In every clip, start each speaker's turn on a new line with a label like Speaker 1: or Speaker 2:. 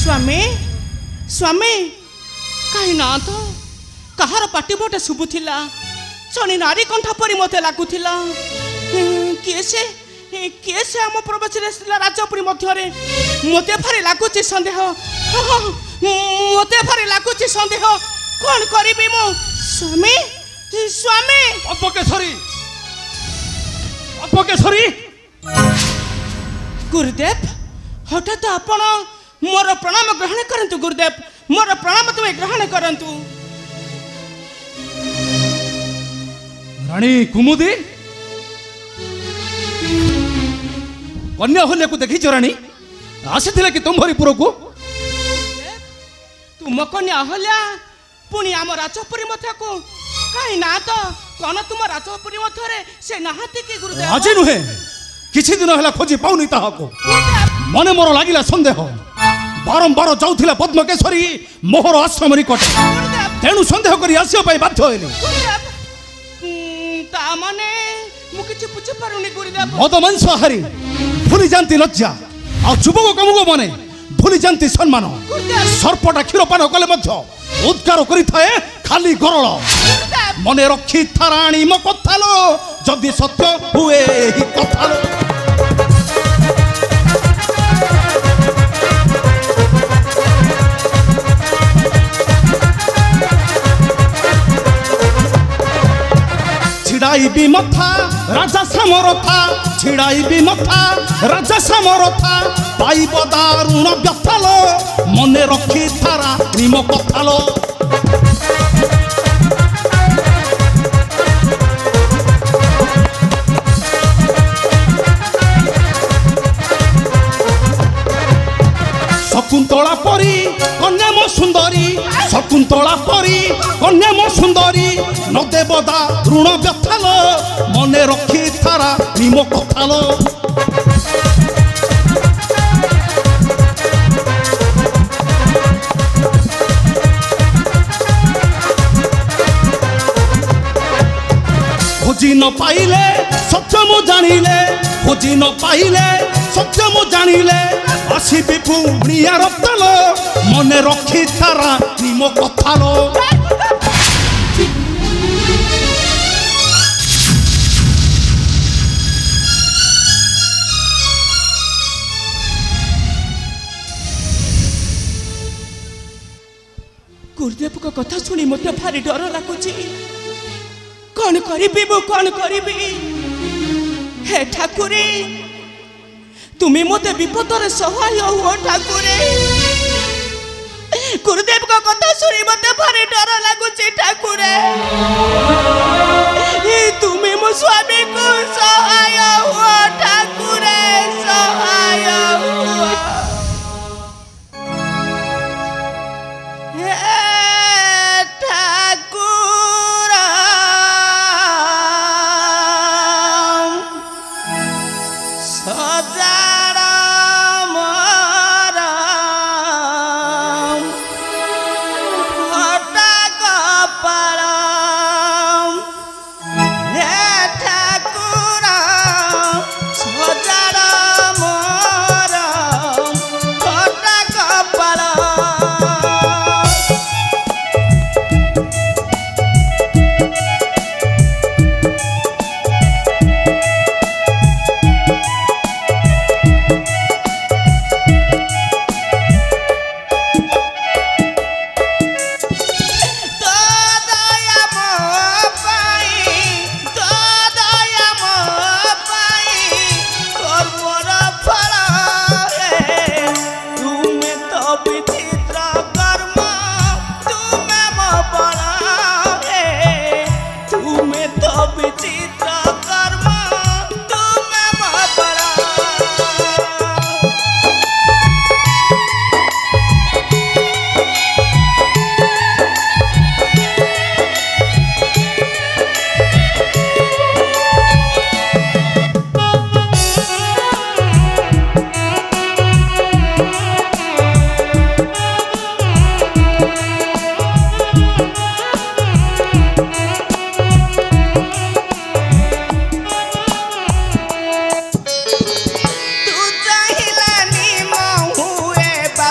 Speaker 1: स्वामी स्वामी कहीं ना तो कहार पाटी बोटे शुभुला जड़े नारी कंठ परी मत लगुला किए से आम प्रवेश राजपुरी मध्य मत भारी लगुच सन्देह मत भारी लगुच सन्देह कौन करी मु स्वामी स्वामी
Speaker 2: अपकेशरी अपकेशरी
Speaker 1: गुरुदेव हठात आपण मोर प्रणाम ग्रहण करंतु गुरुदेव मोर प्रणाम तुम्हें ग्रहण करंतु
Speaker 2: रानी कुमुदी कन्या होले को देखी रानी आसी कि तुम्हारी पुर को
Speaker 1: तुम कन्या हल्या पुणी आम राजपुरी मध्य को कहीं ना तो कौन तुम राजपुरी मध्य से नहाती कि गुरुदेव
Speaker 2: आज नुहे किछि दिन हला खोजी पाउनी ताहाको मने मोर लागिला संदेह बारंबार जाउथिला पद्मकेशरी मोहर आश्रम निकट तेणु संदेह करी आसिया पाई बाध्य होइली
Speaker 1: ता माने मु किछि पुछि पारुनी गुरुदेव
Speaker 2: मद मांसाहारी भूली जानती लज्जा आ जुबक कमुक मने भूली जानती सम्मान सर्पटा क्षीर पान कले मध्य उद्गार करि थाए खाली गरल मने रखी थाराणी मो कथालो जदि सत्य हुए ही कथालो छिड़ाई भी मथा राजा समरथा छिड़ाई भी मथा राजा समरथा पाइब दारुण व्यथालो मने रखी थारा निम कथालो शकुंतला परी कन्या मो सुंदरी शकुंतला परी कन्या मो सुंदरी न देवदा ऋण व्यथालो मने रखी थारा निम कथालो खोजी न पाइले सत्य मु जानिले खोजी न पाइले सत्य मु जानिले आसीबी पुणिया रक्तालो मने रखी थारा निम कथालो
Speaker 1: गुरुदेव को कथा सुनी मत भारी डर लगुची कौन करी कौन करी हे ठाकुरे तुम्हें मत विपद सहाय हो ठाकुरे गुरुदेव को कथा सुनी मत भारी डर लगुची ठाकुरे तुम्हें मो स्वामी को सहाय हो ठाकुरे सहाय हो ठाकुर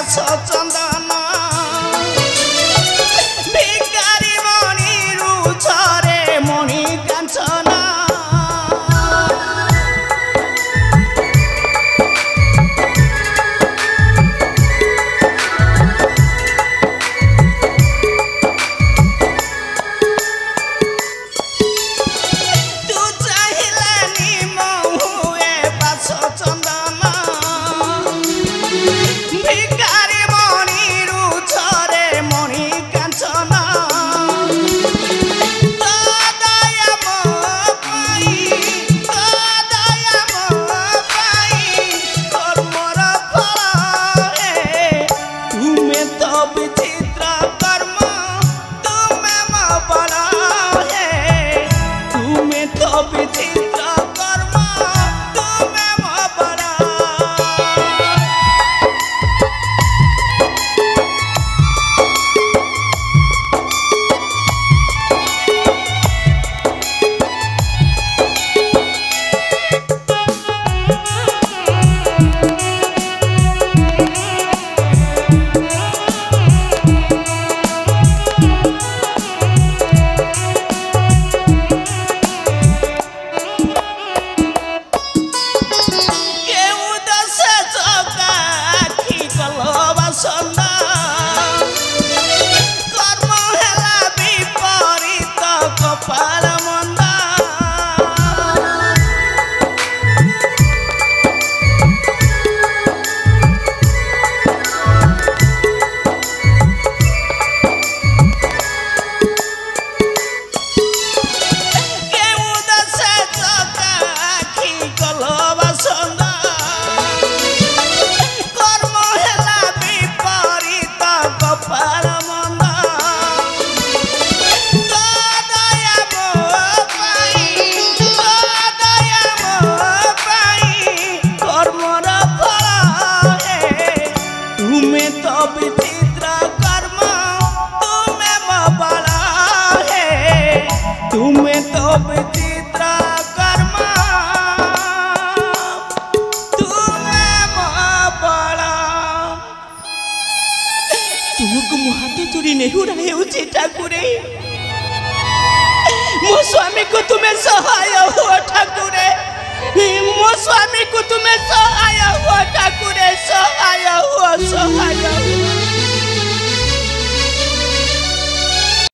Speaker 1: बास चंदन भिकारी मणि रुछरे मणि कांचन ठाकुरे मो स्वामी को तुम्हें सहाय हुआ ठाकुरे मो स्वामी को तुम्हें सहाय हुआ ठाकुरे सहाय हुआ